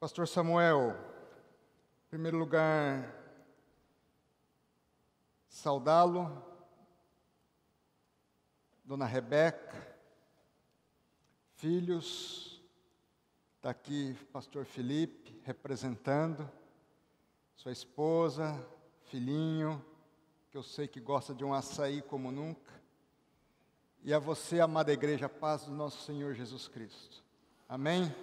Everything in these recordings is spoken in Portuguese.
Pastor Samuel, em primeiro lugar, saudá-lo, Dona Rebeca, filhos, está aqui Pastor Felipe, representando, sua esposa, filhinho, que eu sei que gosta de um açaí como nunca, e a você, amada igreja, a paz do nosso Senhor Jesus Cristo. Amém?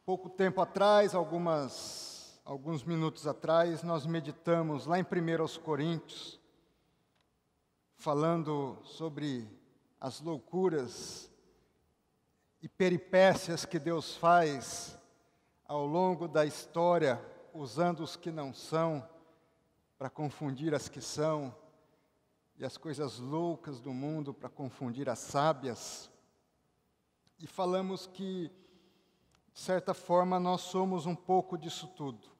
Pouco tempo atrás, alguns minutos atrás, nós meditamos lá em 1 Coríntios, falando sobre as loucuras e peripécias que Deus faz ao longo da história, usando os que não são, para confundir as que são, e as coisas loucas do mundo para confundir as sábias. E falamos que, de certa forma, nós somos um pouco disso tudo.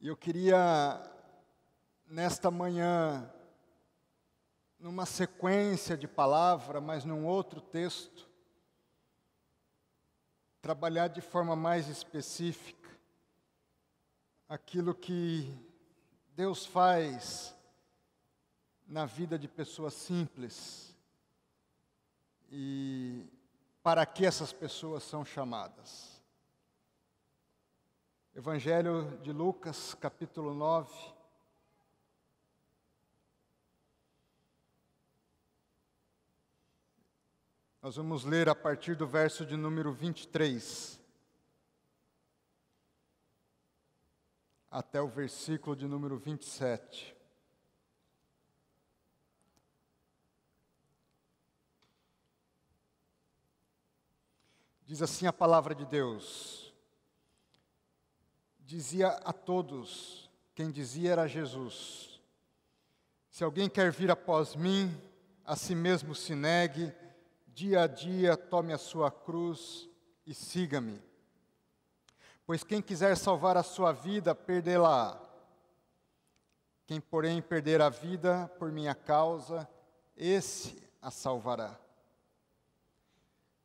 E eu queria, nesta manhã, numa sequência de palavra, mas num outro texto, trabalhar de forma mais específica aquilo que Deus faz na vida de pessoas simples e para que essas pessoas são chamadas. Evangelho de Lucas, capítulo 9. Nós vamos ler a partir do verso de número 23 até o versículo de número 27. Diz assim a palavra de Deus: dizia a todos, quem dizia era Jesus: se alguém quer vir após mim, a si mesmo se negue, dia a dia tome a sua cruz e siga-me. Pois quem quiser salvar a sua vida, perdê-la. Quem, porém, perder a vida por minha causa, esse a salvará.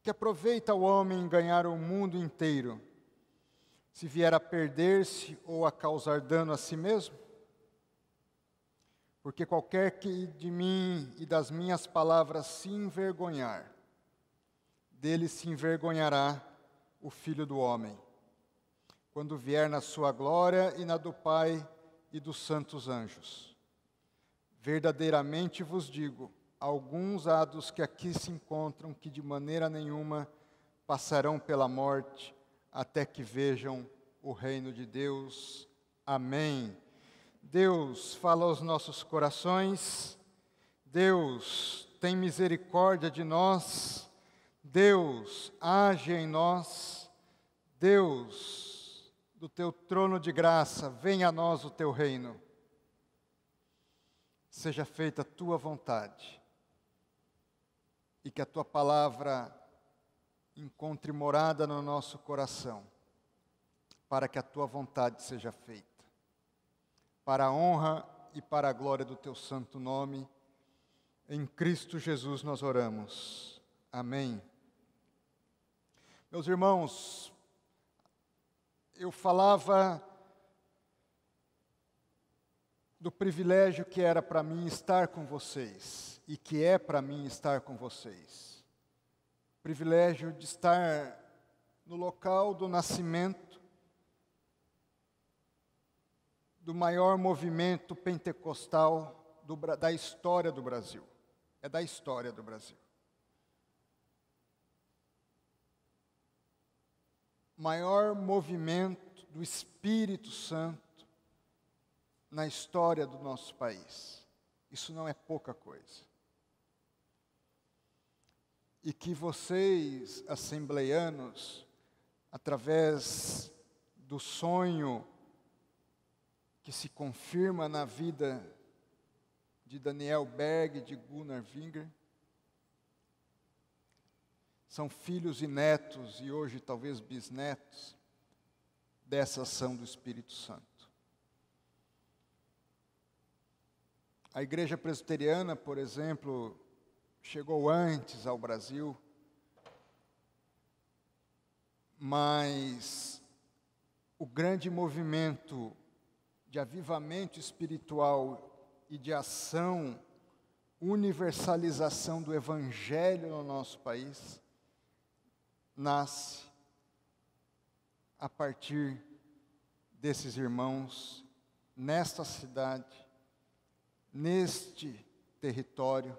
Que aproveita o homem ganhar o mundo inteiro, se vier a perder-se ou a causar dano a si mesmo? Porque qualquer que de mim e das minhas palavras se envergonhar, dele se envergonhará o Filho do Homem, quando vier na sua glória e na do Pai e dos santos anjos. Verdadeiramente vos digo, alguns há dos que aqui se encontram que de maneira nenhuma passarão pela morte, até que vejam o reino de Deus. Amém. Deus fala aos nossos corações, Deus tem misericórdia de nós, Deus age em nós, Deus, do teu trono de graça, venha a nós o teu reino. Seja feita a tua vontade, e que a tua palavra encontre morada no nosso coração, para que a tua vontade seja feita. Para a honra e para a glória do teu santo nome, em Cristo Jesus nós oramos. Amém. Meus irmãos, eu falava do privilégio que era para mim estar com vocês, e que é para mim estar com vocês. O privilégio de estar no local do nascimento do maior movimento pentecostal da história do Brasil. É da história do Brasil. Maior movimento do Espírito Santo na história do nosso país. Isso não é pouca coisa. E que vocês, assembleianos, através do sonho que se confirma na vida de Daniel Berg, de Gunnar Winger, são filhos e netos, e hoje talvez bisnetos, dessa ação do Espírito Santo. A Igreja Presbiteriana, por exemplo, chegou antes ao Brasil, mas o grande movimento de avivamento espiritual e de ação, universalização do Evangelho no nosso país, nasce a partir desses irmãos, nesta cidade, neste território,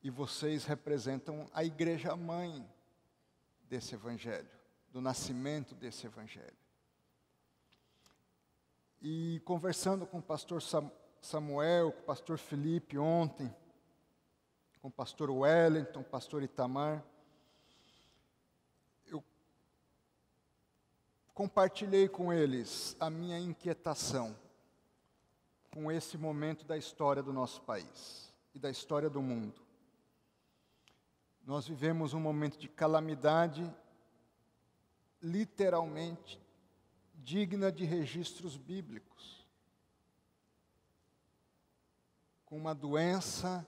e vocês representam a igreja mãe desse Evangelho, do nascimento desse Evangelho. E conversando com o pastor Samuel, com o pastor Felipe ontem, com o pastor Wellington, pastor Itamar, eu compartilhei com eles a minha inquietação com esse momento da história do nosso país e da história do mundo. Nós vivemos um momento de calamidade, literalmente, digna de registros bíblicos. Com uma doença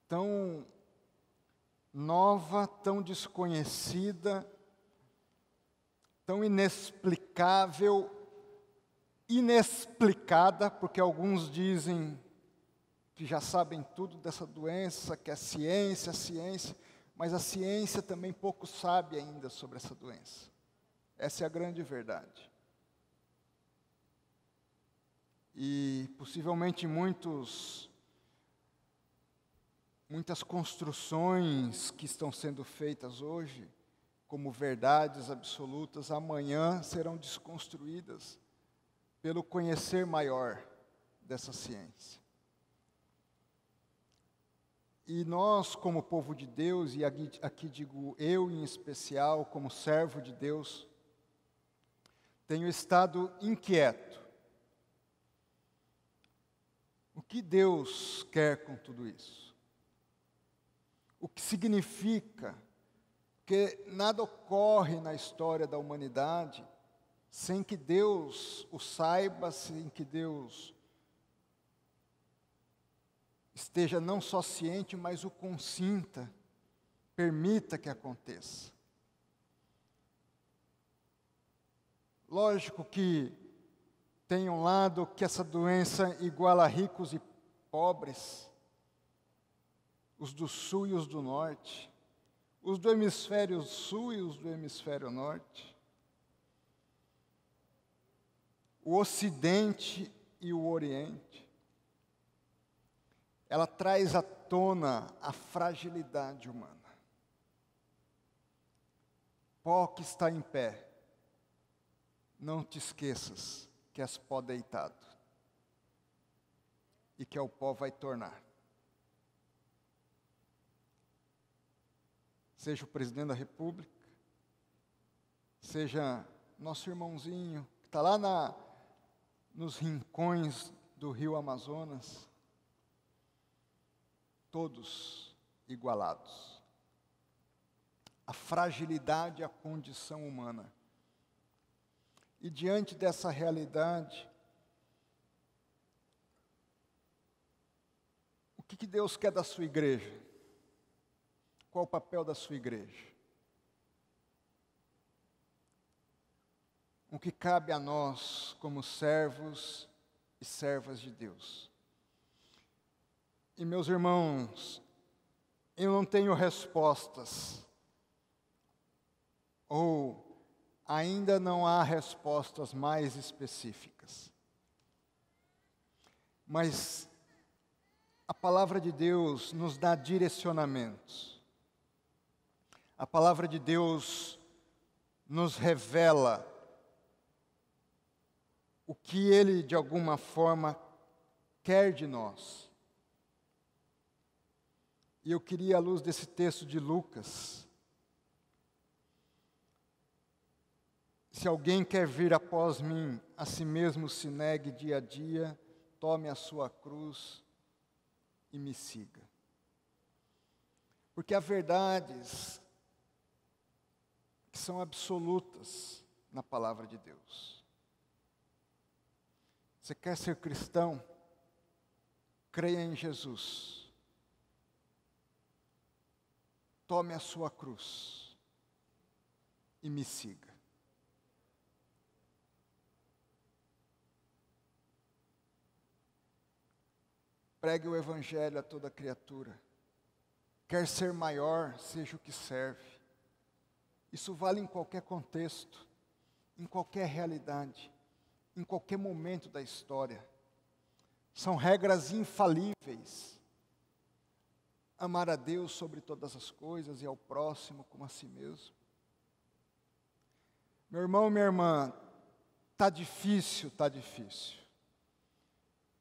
tão nova, tão desconhecida, tão inexplicável, inexplicada, porque alguns dizem que já sabem tudo dessa doença, que é ciência, mas a ciência também pouco sabe ainda sobre essa doença. Essa é a grande verdade. E possivelmente muitas construções que estão sendo feitas hoje, como verdades absolutas, amanhã serão desconstruídas pelo conhecer maior dessa ciência. E nós, como povo de Deus, e aqui digo eu em especial, como servo de Deus, tenho estado inquieto. O que Deus quer com tudo isso? O que significa? Porque nada ocorre na história da humanidade sem que Deus o saiba, sem que Deus esteja não só ciente, mas o consinta, permita que aconteça. Lógico que tem um lado que essa doença iguala ricos e pobres, os do sul e os do norte, os do hemisfério sul e os do hemisfério norte, o ocidente e o oriente. Ela traz à tona a fragilidade humana. Pó que está em pé, não te esqueças que és pó deitado e que ao pó vai tornar. Seja o presidente da República, seja nosso irmãozinho, que está lá nos rincões do rio Amazonas, todos igualados. A fragilidade e a condição humana. E diante dessa realidade, o que Deus quer da sua igreja? Qual o papel da sua igreja? O que cabe a nós como servos e servas de Deus? E meus irmãos, eu não tenho respostas, ou ainda não há respostas mais específicas. Mas a palavra de Deus nos dá direcionamentos. A palavra de Deus nos revela o que Ele, de alguma forma, quer de nós. E eu queria, à luz desse texto de Lucas, se alguém quer vir após mim, a si mesmo se negue dia a dia, tome a sua cruz e me siga. Porque há verdades que são absolutas na palavra de Deus. Você quer ser cristão? Creia em Jesus. tome a sua cruz e me siga. Pregue o Evangelho a toda criatura. Quer ser maior, seja o que serve. Isso vale em qualquer contexto, em qualquer realidade, em qualquer momento da história. São regras infalíveis. Amar a Deus sobre todas as coisas e ao próximo como a si mesmo. Meu irmão, minha irmã, está difícil, está difícil.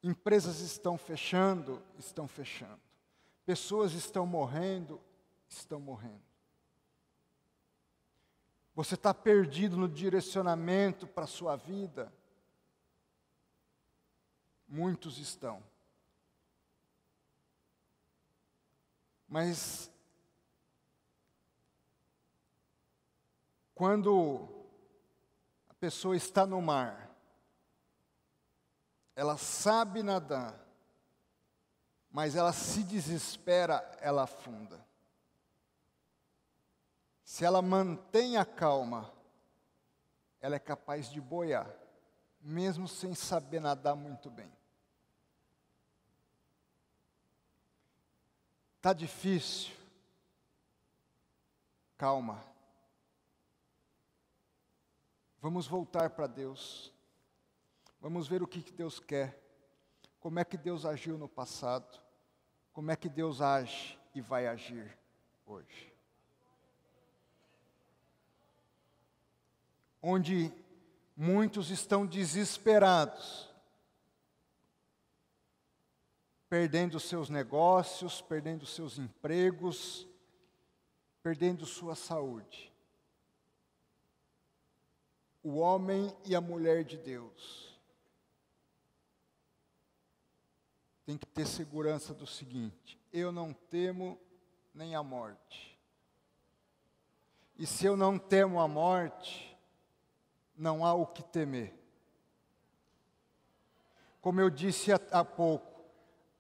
Empresas estão fechando, estão fechando. Pessoas estão morrendo, estão morrendo. Você está perdido no direcionamento para a sua vida? Muitos estão. Mas quando a pessoa está no mar, ela sabe nadar, mas ela se desespera, ela afunda. Se ela mantém a calma, ela é capaz de boiar, mesmo sem saber nadar muito bem. Está difícil? Calma. Vamos voltar para Deus. Vamos ver o que Deus quer. Como é que Deus agiu no passado. Como é que Deus age e vai agir hoje. Onde muitos estão desesperados, perdendo seus negócios, perdendo seus empregos, perdendo sua saúde. O homem e a mulher de Deus tem que ter segurança do seguinte: eu não temo nem a morte. E se eu não temo a morte, não há o que temer. Como eu disse há pouco,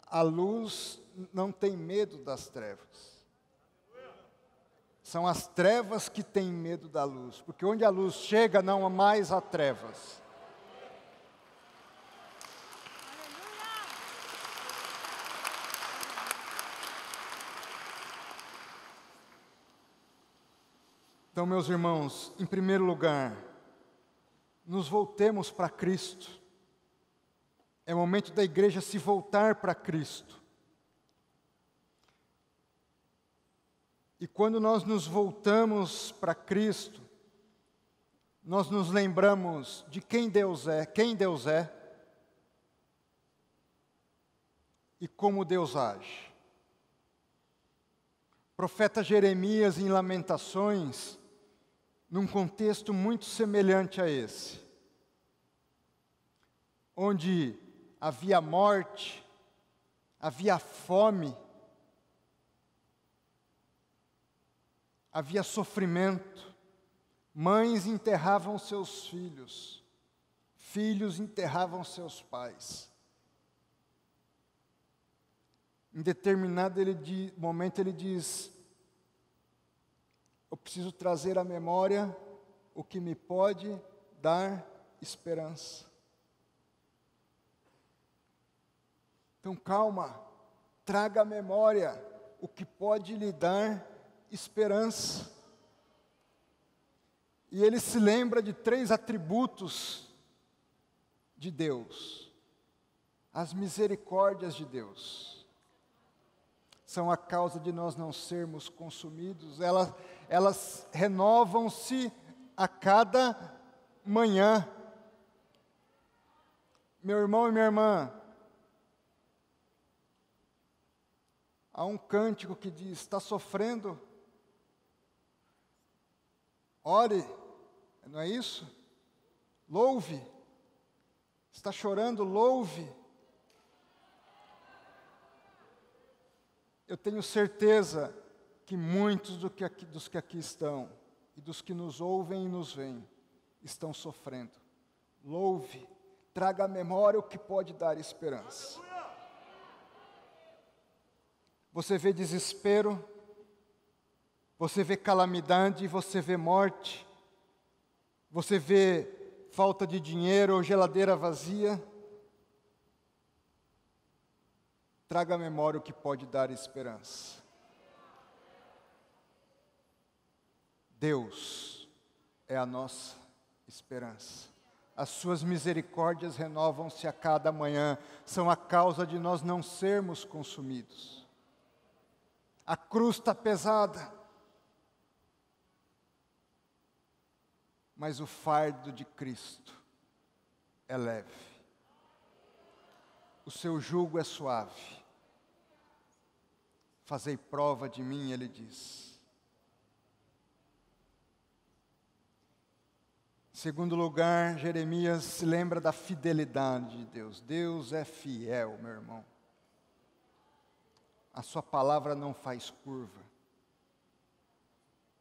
a luz não tem medo das trevas. São as trevas que têm medo da luz, porque onde a luz chega não há mais há trevas. Então, meus irmãos, em primeiro lugar, nos voltemos para Cristo. É momento da igreja se voltar para Cristo. E quando nós nos voltamos para Cristo, nós nos lembramos de quem Deus é e como Deus age. O profeta Jeremias, em Lamentações, num contexto muito semelhante a esse, onde havia morte, havia fome, havia sofrimento, mães enterravam seus filhos, filhos enterravam seus pais. Em determinado momento ele diz: eu preciso trazer à memória o que me pode dar esperança. Então calma, traga à memória o que pode lhe dar esperança. E ele se lembra de 3 atributos de Deus. As misericórdias de Deus são a causa de nós não sermos consumidos. Elas renovam-se a cada manhã. Meu irmão e minha irmã, há um cântico que diz: está sofrendo? Ore, não é isso? Louve. Está chorando? Louve. Eu tenho certeza que muitos dos que aqui estão, e dos que nos ouvem e nos veem, estão sofrendo. Louve, traga à memória o que pode dar esperança. Você vê desespero, Você vê calamidade, você vê morte, você vê falta de dinheiro ou geladeira vazia. Traga à memória o que pode dar esperança. Deus é a nossa esperança. As suas misericórdias renovam-se a cada manhã, são a causa de nós não sermos consumidos. A cruz está pesada, mas o fardo de Cristo é leve. O seu jugo é suave. Fazei prova de mim, ele diz. Em segundo lugar, Jeremias se lembra da fidelidade de Deus. Deus é fiel, meu irmão. A sua palavra não faz curva.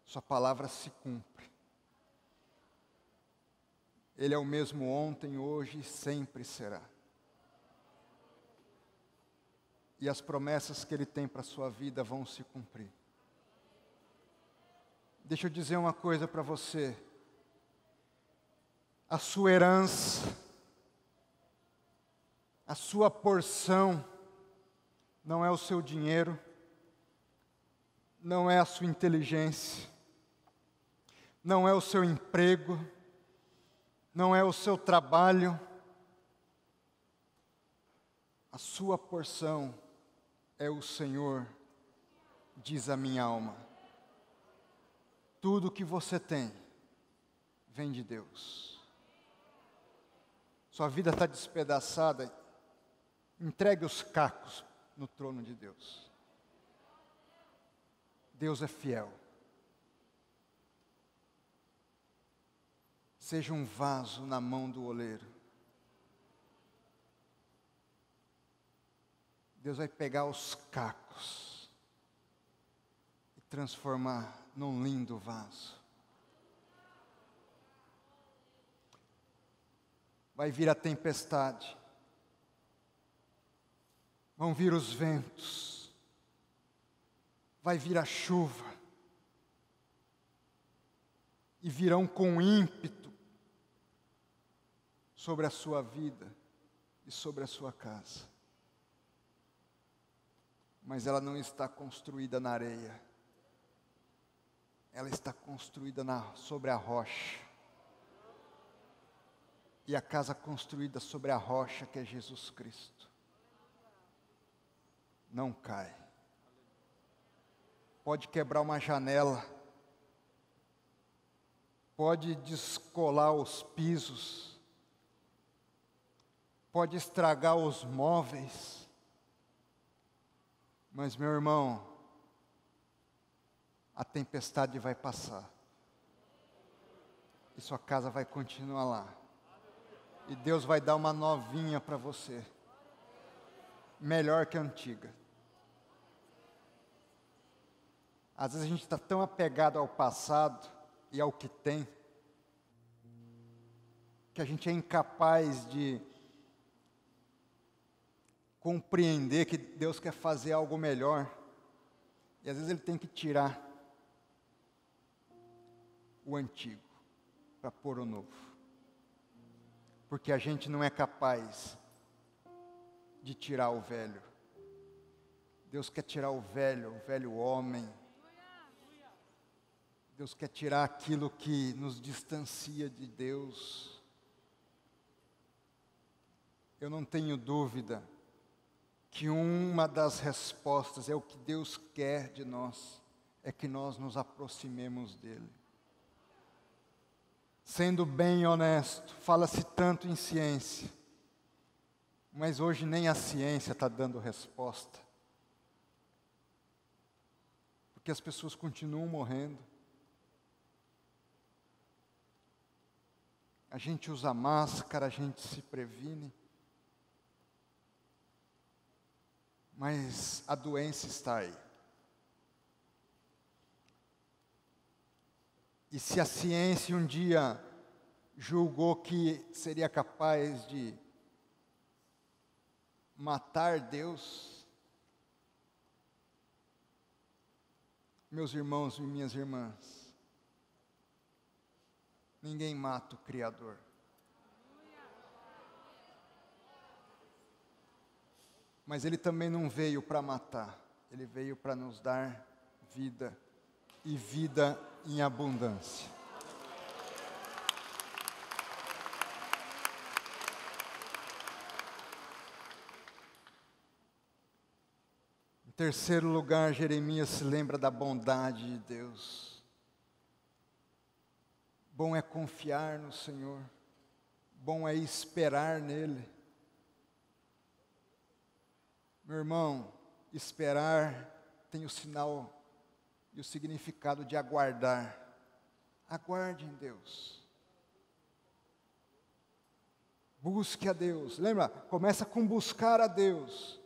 Sua palavra se cumpre. Ele é o mesmo ontem, hoje e sempre será. E as promessas que Ele tem para a sua vida vão se cumprir. Deixa eu dizer uma coisa para você. A sua herança, a sua porção, não é o seu dinheiro, não é a sua inteligência, não é o seu emprego, não é o seu trabalho. A sua porção é o Senhor, diz a minha alma. Tudo que você tem vem de Deus. Sua vida está despedaçada, entregue os cacos no trono de Deus. Deus é fiel. Seja um vaso na mão do oleiro. Deus vai pegar os cacos e transformar num lindo vaso. Vai vir a tempestade, vão vir os ventos, vai vir a chuva, e virão com ímpeto sobre a sua vida e sobre a sua casa. Mas ela não está construída na areia, ela está construída sobre a rocha. E a casa construída sobre a rocha que é Jesus Cristo não cai. Pode quebrar uma janela, pode descolar os pisos, pode estragar os móveis, mas, meu irmão, a tempestade vai passar e sua casa vai continuar lá. E Deus vai dar uma novinha para você, melhor que a antiga. Às vezes a gente está tão apegado ao passado e ao que tem, que a gente é incapaz de compreender que Deus quer fazer algo melhor. E às vezes Ele tem que tirar o antigo para pôr o novo. Porque a gente não é capaz de tirar o velho. Deus quer tirar o velho homem. Deus quer tirar aquilo que nos distancia de Deus. Eu não tenho dúvida que uma das respostas é o que Deus quer de nós, é que nós nos aproximemos dEle. Sendo bem honesto, fala-se tanto em ciência, mas hoje nem a ciência está dando resposta. Porque as pessoas continuam morrendo. A gente usa máscara, a gente se previne. Mas a doença está aí. E se a ciência um dia julgou que seria capaz de matar Deus, Meus irmãos e minhas irmãs, ninguém mata o Criador. Mas Ele também não veio para matar, Ele veio para nos dar vida, e vida em abundância. Em terceiro lugar, Jeremias se lembra da bondade de Deus. Bom é confiar no Senhor, bom é esperar nele. Meu irmão, esperar tem o sinal e o significado de aguardar. Aguarde em Deus. Busque a Deus. Lembra? Começa com buscar a Deus.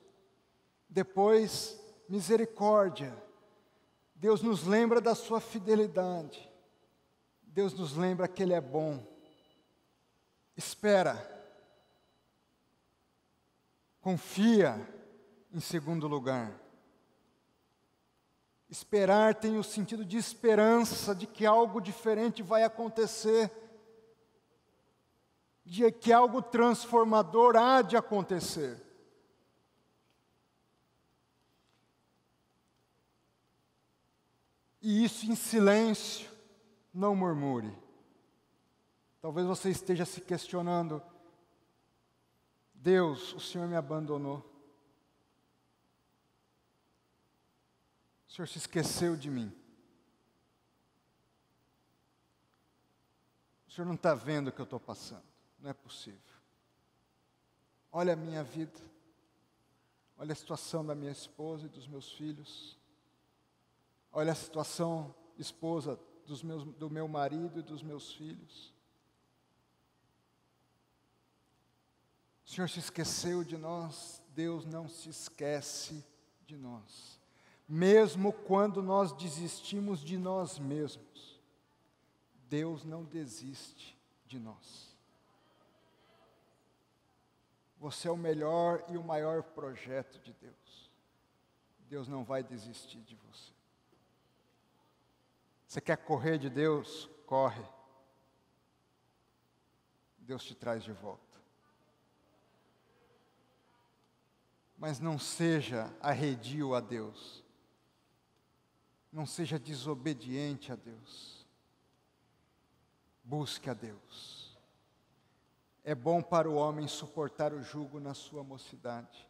Depois, misericórdia. Deus nos lembra da sua fidelidade. Deus nos lembra que Ele é bom. Espera. Confia. Em segundo lugar, esperar tem o sentido de esperança, de que algo diferente vai acontecer, de que algo transformador há de acontecer. E isso em silêncio, não murmure. Talvez você esteja se questionando: Deus, o Senhor me abandonou. O Senhor se esqueceu de mim. O Senhor não está vendo o que eu estou passando. Não é possível. Olha a minha vida. Olha a situação da minha esposa e dos meus filhos. Olha a situação, esposa, do meu marido e dos meus filhos. O Senhor se esqueceu de nós. Deus não se esquece de nós. Mesmo quando nós desistimos de nós mesmos, Deus não desiste de nós. Você é o melhor e o maior projeto de Deus. Deus não vai desistir de você. Você quer correr de Deus? Corre. Deus te traz de volta. Mas não seja arredio a Deus. Não seja desobediente a Deus. Busque a Deus. É bom para o homem suportar o jugo na sua mocidade.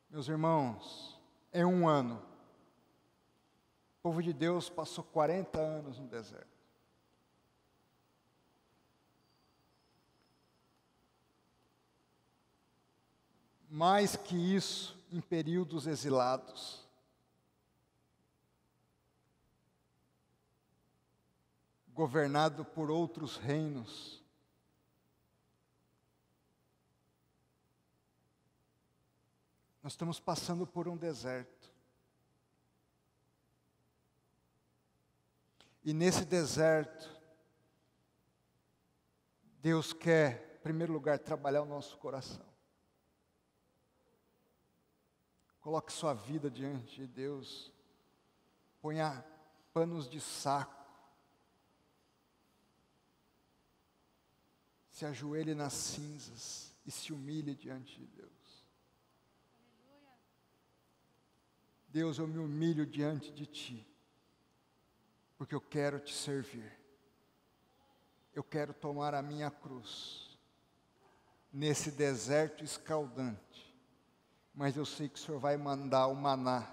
Meus irmãos, é um ano. O povo de Deus passou 40 anos no deserto. Mais que isso, em períodos exilados. Governado por outros reinos. Nós estamos passando por um deserto. E nesse deserto, Deus quer, em primeiro lugar, trabalhar o nosso coração. Coloque sua vida diante de Deus. Ponha panos de saco. Se ajoelhe nas cinzas e se humilhe diante de Deus. Deus, eu me humilho diante de Ti, porque eu quero Te servir. Eu quero tomar a minha cruz, nesse deserto escaldante, mas eu sei que o Senhor vai mandar o maná.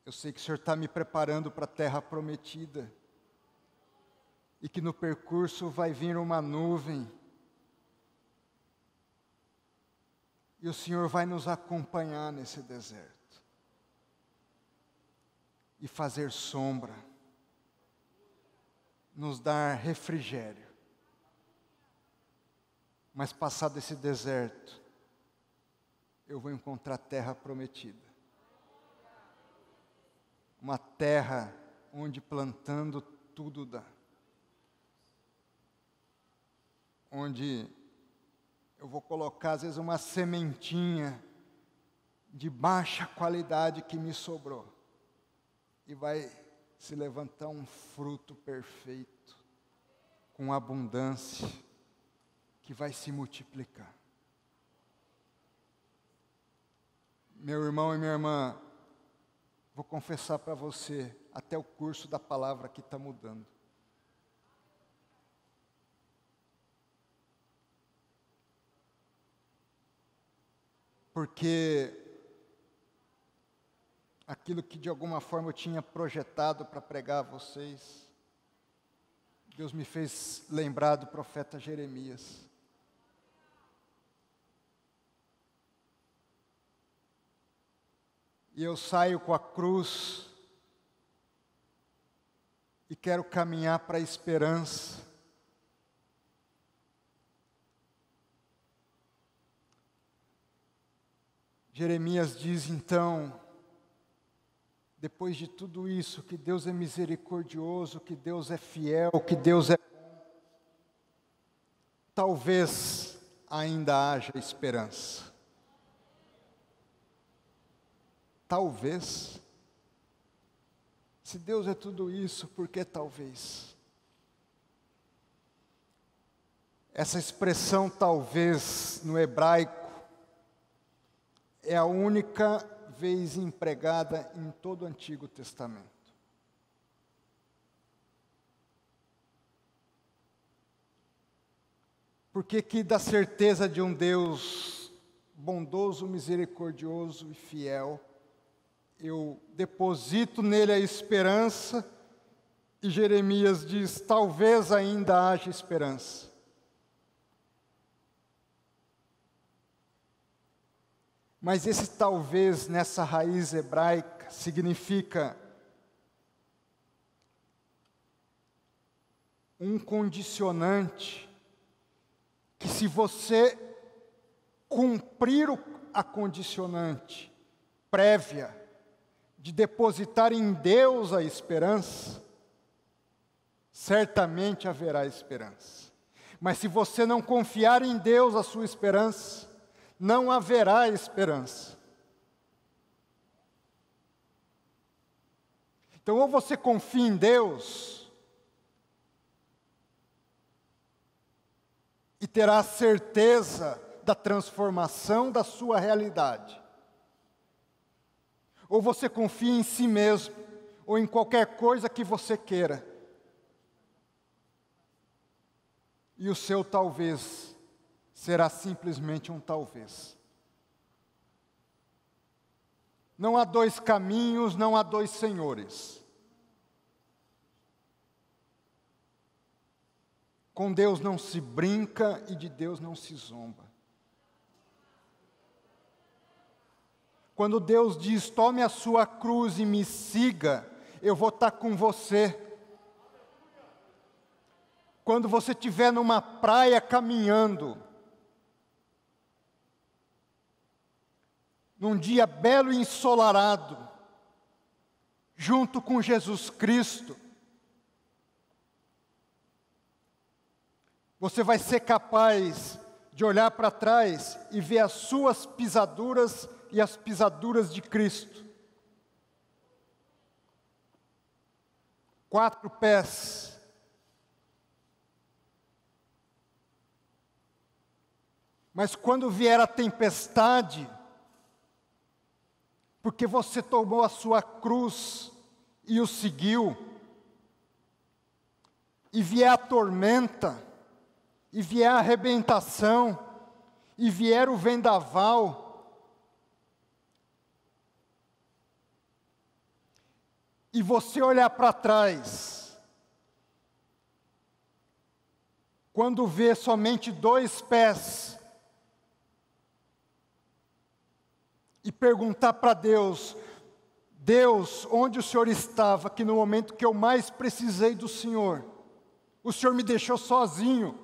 Eu sei que o Senhor está me preparando para a terra prometida, e que no percurso vai vir uma nuvem, e o Senhor vai nos acompanhar nesse deserto, e fazer sombra, nos dar refrigério. Mas passado esse deserto, eu vou encontrar a terra prometida. Uma terra onde plantando tudo dá. Onde eu vou colocar às vezes uma sementinha de baixa qualidade que me sobrou, e vai se levantar um fruto perfeito, com abundância, que vai se multiplicar. Meu irmão e minha irmã, vou confessar para você, até o curso da palavra aqui está mudando. Porque aquilo que de alguma forma eu tinha projetado para pregar a vocês, Deus me fez lembrar do profeta Jeremias. E eu saio com a cruz e quero caminhar para a esperança. Jeremias diz então, depois de tudo isso, que Deus é misericordioso, que Deus é fiel, que Deus é bom. Talvez ainda haja esperança. Talvez. Se Deus é tudo isso, por que talvez? Essa expressão talvez no hebraico é a única vez empregada em todo o Antigo Testamento. Porque que da certeza de um Deus bondoso, misericordioso e fiel, eu deposito nele a esperança, e Jeremias diz, talvez ainda haja esperança. Mas esse talvez, nessa raiz hebraica, significa um condicionante, que se você cumprir a condicionante prévia, de depositar em Deus a esperança, certamente haverá esperança. Mas se você não confiar em Deus a sua esperança, não haverá esperança. Então, ou você confia em Deus, e terá certeza da transformação da sua realidade, ou você confia em si mesmo, ou em qualquer coisa que você queira, e o seu talvez será simplesmente um talvez. Não há dois caminhos, não há dois senhores. Com Deus não se brinca e de Deus não se zomba. Quando Deus diz, tome a sua cruz e me siga, eu vou estar com você. Quando você estiver numa praia caminhando, num dia belo e ensolarado, junto com Jesus Cristo, você vai ser capaz de olhar para trás e ver as suas pisaduras e as pisaduras de Cristo. 4 pés. Mas quando vier a tempestade, porque você tomou a sua cruz e o seguiu, e vier a tormenta, e vier a arrebentação, e vier o vendaval, e você olhar para trás, quando vê somente 2 pés, e perguntar para Deus, Deus, onde o Senhor estava, que no momento que eu mais precisei do Senhor, o Senhor me deixou sozinho.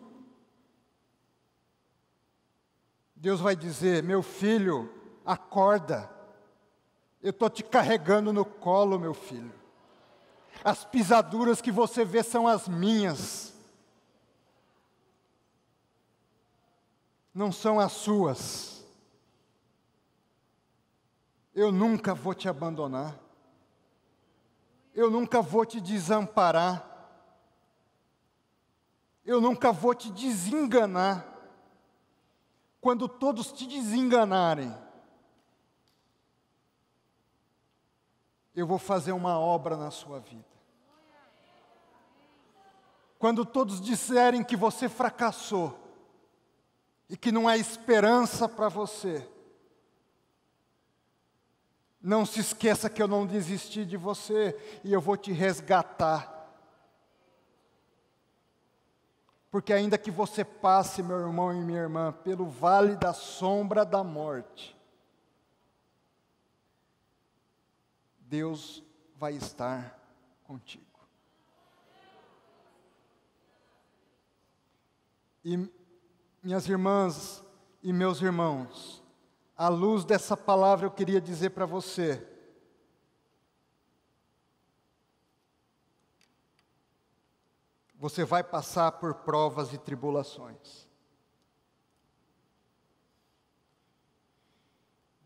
Deus vai dizer, meu filho, acorda, eu estou te carregando no colo, meu filho. As pisaduras que você vê são as minhas, não são as suas. eu nunca vou te abandonar, eu nunca vou te desamparar, eu nunca vou te desenganar. Quando todos te desenganarem, eu vou fazer uma obra na sua vida. Quando todos disserem que você fracassou e que não há esperança para você, não se esqueça que eu não desisti de você e eu vou te resgatar. Porque ainda que você passe, meu irmão e minha irmã, pelo vale da sombra da morte, Deus vai estar contigo. E minhas irmãs e meus irmãos, à luz dessa palavra eu queria dizer para você, você vai passar por provas e tribulações.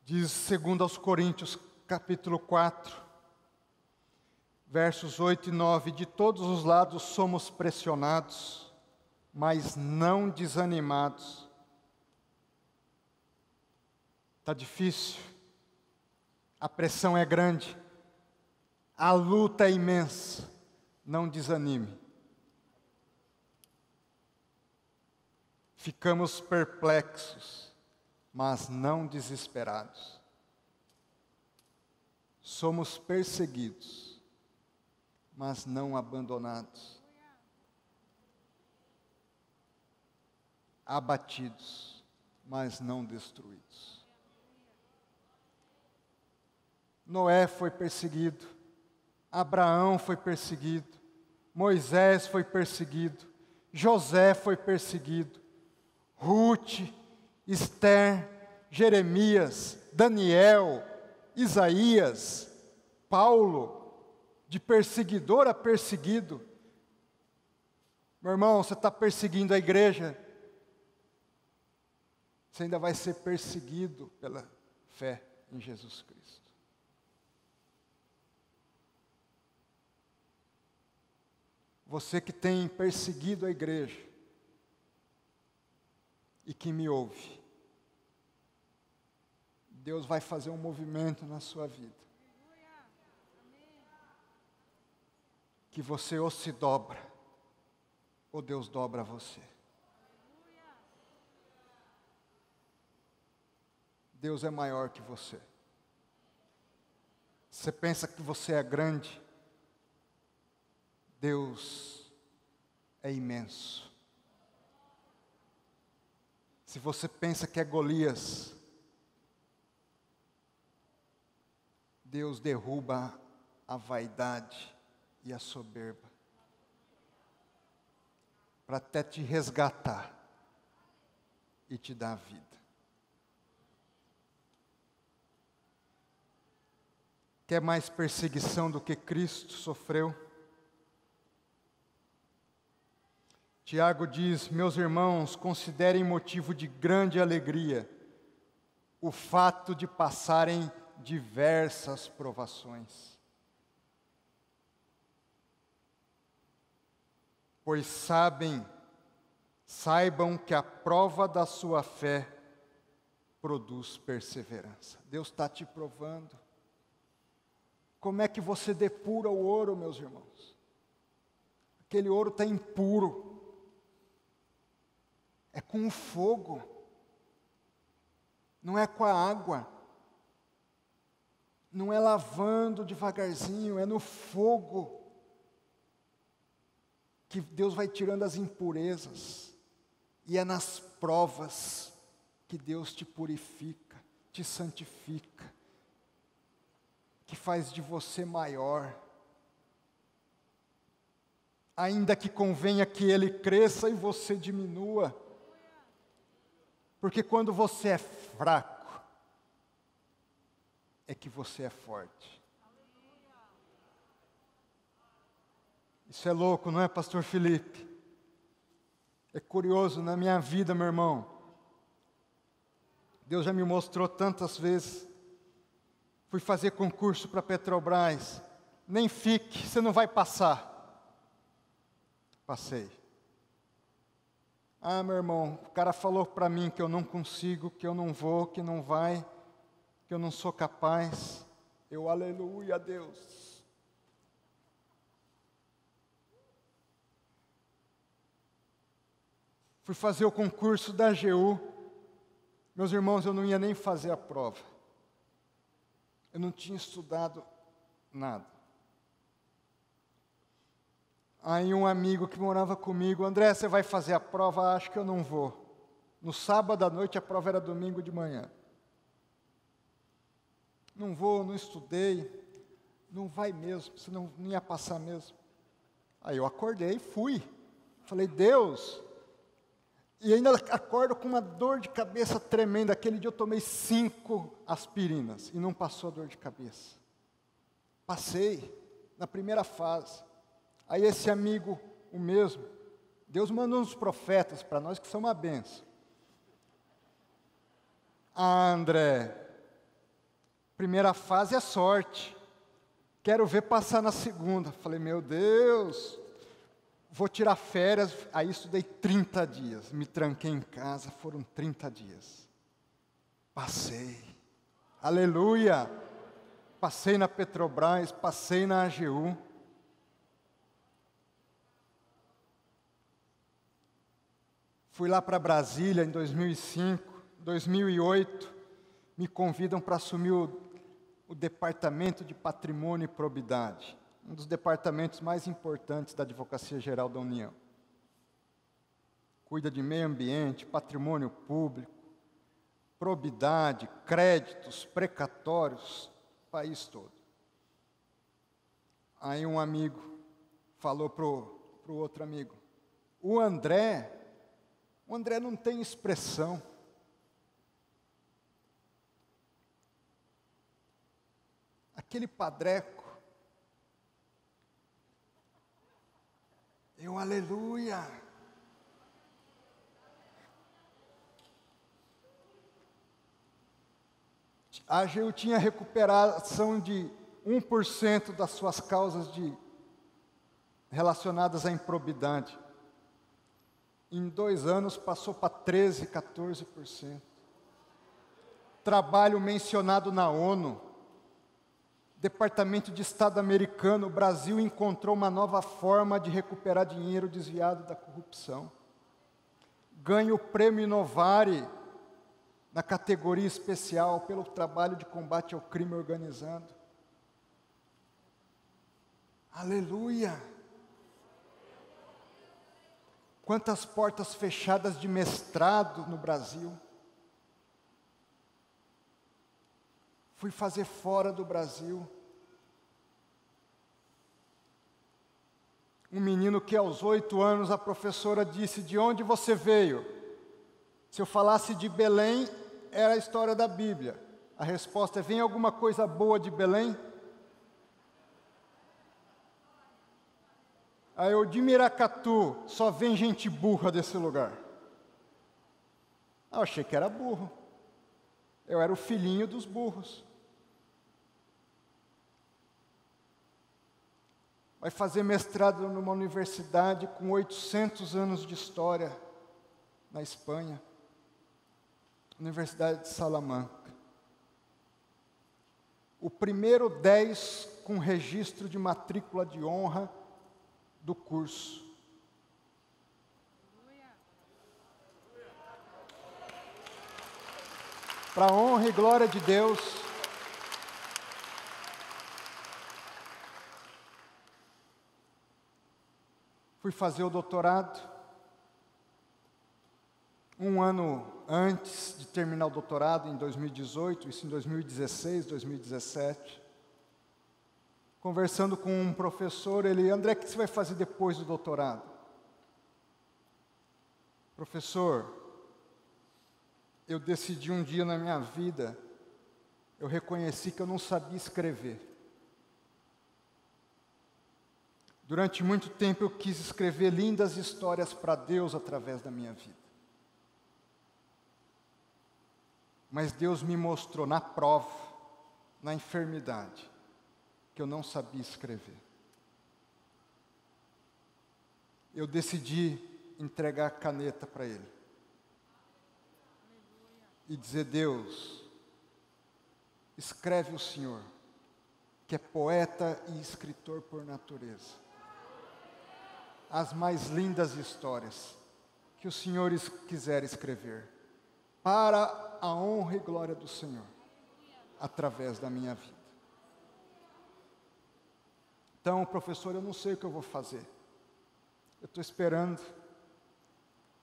Diz 2 aos Coríntios, capítulo 4, versos 8 e 9, de todos os lados somos pressionados, mas não desanimados. Está difícil, a pressão é grande, a luta é imensa, não desanime. Ficamos perplexos, mas não desesperados. Somos perseguidos, mas não abandonados. Abatidos, mas não destruídos. Noé foi perseguido, Abraão foi perseguido, Moisés foi perseguido, José foi perseguido, Ruth, Esther, Jeremias, Daniel, Isaías, Paulo, de perseguidor a perseguido. Meu irmão, você está perseguindo a igreja, você ainda vai ser perseguido pela fé em Jesus Cristo. Você que tem perseguido a igreja e que me ouve, Deus vai fazer um movimento na sua vida. Que você ou se dobra, ou Deus dobra você. Deus é maior que você. Você pensa que você é grande, Deus é imenso. Se você pensa que é Golias, Deus derruba a vaidade e a soberba, para até te resgatar e te dar a vida. Quer mais perseguição do que Cristo sofreu? Tiago diz: meus irmãos, considerem motivo de grande alegria o fato de passarem diversas provações, pois saibam que a prova da sua fé produz perseverança. Deus está te provando. Como é que você depura o ouro, meus irmãos? Aquele ouro está impuro. É com o fogo, não é com a água, não é lavando devagarzinho, é no fogo que Deus vai tirando as impurezas, e é nas provas que Deus te purifica, te santifica, que faz de você maior. Ainda que convenha que Ele cresça e você diminua, porque quando você é fraco, é que você é forte. Isso é louco, não é, pastor Felipe? É curioso, na minha vida, meu irmão, Deus já me mostrou tantas vezes, Fui fazer concurso para a Petrobras. Nem fique, você não vai passar. Passei. Ah, meu irmão, o cara falou para mim que eu não consigo, que eu não vou, que não vai, que eu não sou capaz. Eu, aleluia a Deus. Fui fazer o concurso da AGU. Meus irmãos, eu não ia nem fazer a prova. Eu não tinha estudado nada. Aí um amigo que morava comigo, André, você vai fazer a prova? Acho que eu não vou. No sábado à noite, a prova era domingo de manhã. Não vou, não estudei. Não vai mesmo, senão não ia passar mesmo. Aí eu acordei e fui. Falei, Deus. E ainda acordo com uma dor de cabeça tremenda. Aquele dia eu tomei 5 aspirinas e não passou a dor de cabeça. Passei na primeira fase. Aí esse amigo, o mesmo, Deus mandou uns profetas para nós que são uma benção. Ah, André, primeira fase é sorte. Quero ver passar na segunda. Falei, meu Deus, vou tirar férias. Aí estudei 30 dias. Me tranquei em casa, foram 30 dias. Passei. Aleluia. Passei na Petrobras, passei na AGU. Fui lá para Brasília em 2005, 2008, me convidam para assumir o Departamento de Patrimônio e Probidade, um dos departamentos mais importantes da Advocacia Geral da União. Cuida de meio ambiente, patrimônio público, probidade, créditos, precatórios, o país todo. Aí um amigo falou para o outro amigo, o André não tem expressão. Aquele padreco. Eu, aleluia. A AGU tinha recuperação de 1% das suas causas relacionadas à improbidade. Em 2 anos passou para 13%, 14%. Trabalho mencionado na ONU, Departamento de Estado americano, o Brasil encontrou uma nova forma de recuperar dinheiro desviado da corrupção. Ganho o prêmio Inovare na categoria especial pelo trabalho de combate ao crime organizado. Aleluia! Quantas portas fechadas de mestrado no Brasil. Fui fazer fora do Brasil. Um menino que aos 8 anos a professora disse, de onde você veio? Se eu falasse de Belém, era a história da Bíblia. A resposta é, vem alguma coisa boa de Belém? Aí eu, de Miracatu, só vem gente burra desse lugar. Eu achei que era burro. Eu era o filhinho dos burros. Vai fazer mestrado numa universidade com 800 anos de história na Espanha. Universidade de Salamanca. O primeiro 10 com registro de matrícula de honra do curso. Para a honra e glória de Deus, fui fazer o doutorado. 1 ano antes de terminar o doutorado, em 2018, isso em 2016, 2017, conversando com um professor, ele, André, o que você vai fazer depois do doutorado? Professor, eu decidi um dia na minha vida, eu reconheci que eu não sabia escrever. Durante muito tempo eu quis escrever lindas histórias para Deus através da minha vida. Mas Deus me mostrou na prova, na enfermidade, que eu não sabia escrever. Eu decidi entregar a caneta para Ele. E dizer: Deus, escreve o Senhor, que é poeta e escritor por natureza, as mais lindas histórias que o Senhor quiser escrever, para a honra e glória do Senhor, através da minha vida. Então, professor, eu não sei o que eu vou fazer. Eu estou esperando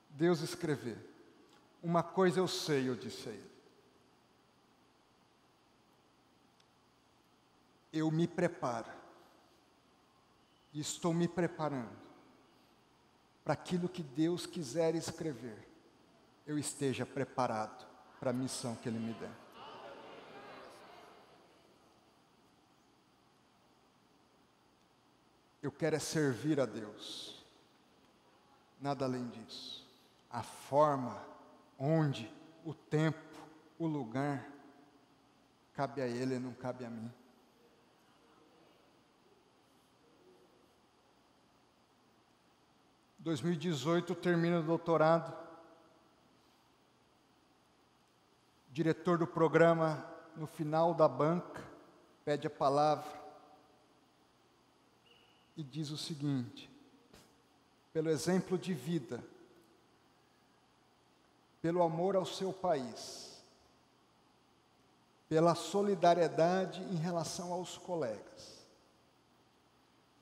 Deus escrever. Uma coisa eu sei, eu disse a ele. Eu me preparo. E estou me preparando para aquilo que Deus quiser escrever, eu esteja preparado para a missão que Ele me der. Eu quero é servir a Deus, nada além disso. A forma, onde, o tempo, o lugar, cabe a Ele e não cabe a mim. Em 2018 eu termino o doutorado. O diretor do programa, no final da banca, pede a palavra e diz o seguinte: pelo exemplo de vida, pelo amor ao seu país, pela solidariedade em relação aos colegas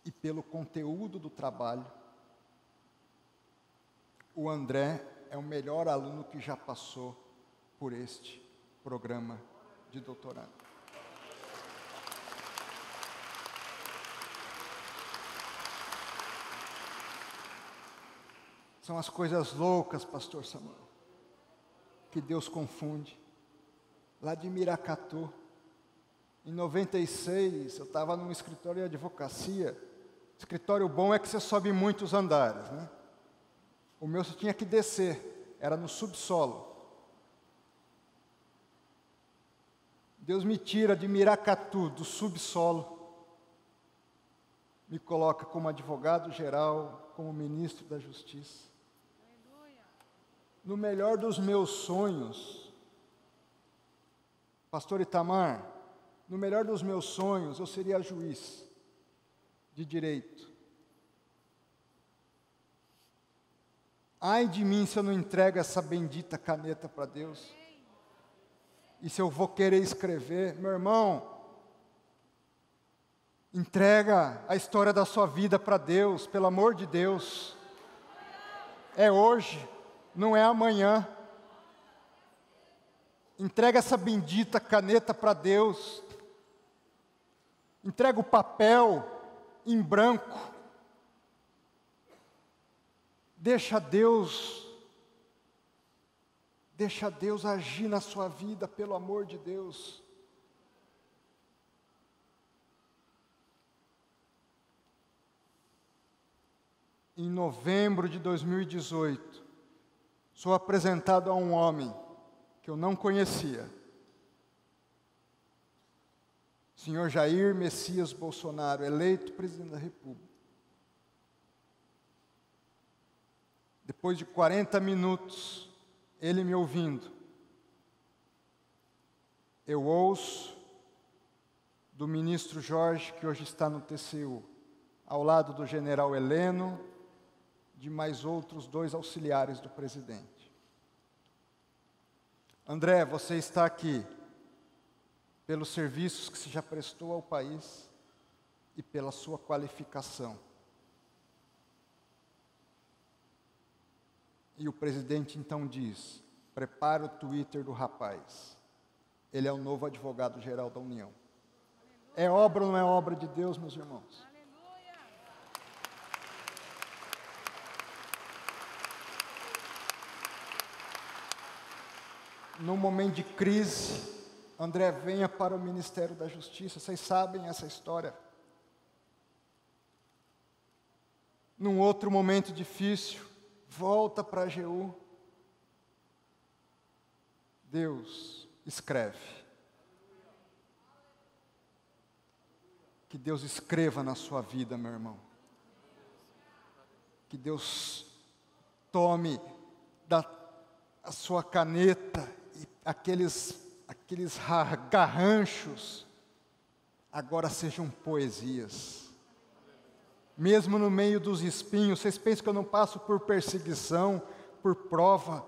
e pelo conteúdo do trabalho, o André é o melhor aluno que já passou por este programa de doutorado. São as coisas loucas, pastor Samuel, que Deus confunde. Lá de Miracatu, em 96, eu estava num escritório de advocacia. Escritório bom é que você sobe muitos andares, né? O meu você tinha que descer, era no subsolo. Deus me tira de Miracatu, do subsolo, me coloca como advogado geral, como ministro da Justiça. No melhor dos meus sonhos, pastor Itamar, no melhor dos meus sonhos, eu seria juiz de direito. Ai de mim se eu não entrego essa bendita caneta para Deus. E se eu vou querer escrever, meu irmão, entrega a história da sua vida para Deus, pelo amor de Deus. É hoje, não é amanhã. Entrega essa bendita caneta para Deus. Entrega o papel em branco. Deixa Deus agir na sua vida, pelo amor de Deus. Em novembro de 2018, sou apresentado a um homem que eu não conhecia. Senhor Jair Messias Bolsonaro, eleito presidente da República. Depois de 40 minutos, ele me ouvindo, eu ouço do ministro Jorge, que hoje está no TCU, ao lado do general Heleno, de mais outros 2 auxiliares do presidente. André, você está aqui pelos serviços que você já prestou ao país e pela sua qualificação. E o presidente então diz: prepara o Twitter do rapaz. Ele é o novo advogado-geral da União. É obra ou não é obra de Deus, meus irmãos? Num momento de crise, André, venha para o Ministério da Justiça. Vocês sabem essa história. Num outro momento difícil, volta para a AGU. Deus escreve. Que Deus escreva na sua vida, meu irmão. Que Deus tome a sua caneta e aqueles garranchos agora sejam poesias. Mesmo no meio dos espinhos, vocês pensam que eu não passo por perseguição, por prova?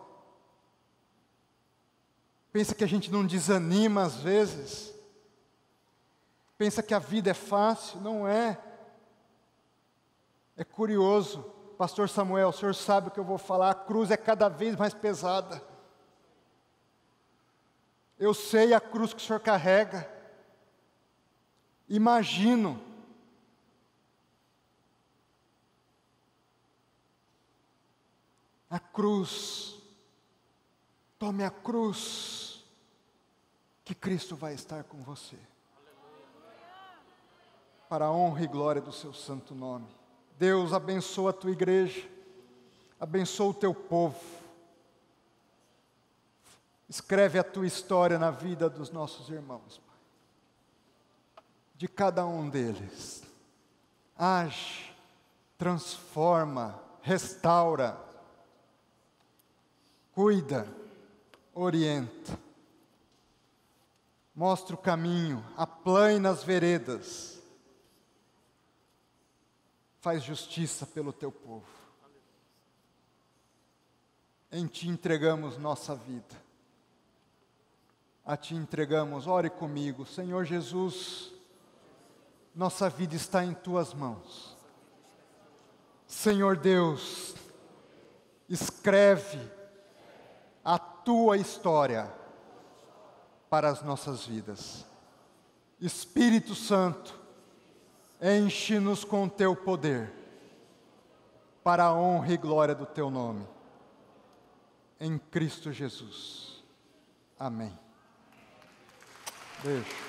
Pensa que a gente não desanima às vezes? Pensa que a vida é fácil? Não é. É curioso, Pastor Samuel, o senhor sabe o que eu vou falar, a cruz é cada vez mais pesada. Eu sei a cruz que o senhor carrega. Imagino. A cruz. Tome a cruz, que Cristo vai estar com você. Para a honra e glória do seu santo nome. Deus abençoa a tua igreja, abençoa o teu povo. Escreve a tua história na vida dos nossos irmãos, Pai. De cada um deles. Age, transforma, restaura, cuida, orienta. Mostra o caminho, aplana as veredas. Faz justiça pelo teu povo. Em ti entregamos nossa vida. A ti entregamos, ore comigo, Senhor Jesus, nossa vida está em tuas mãos. Senhor Deus, escreve a tua história para as nossas vidas. Espírito Santo, enche-nos com teu poder, para a honra e glória do teu nome. Em Cristo Jesus. Amém. Beijo.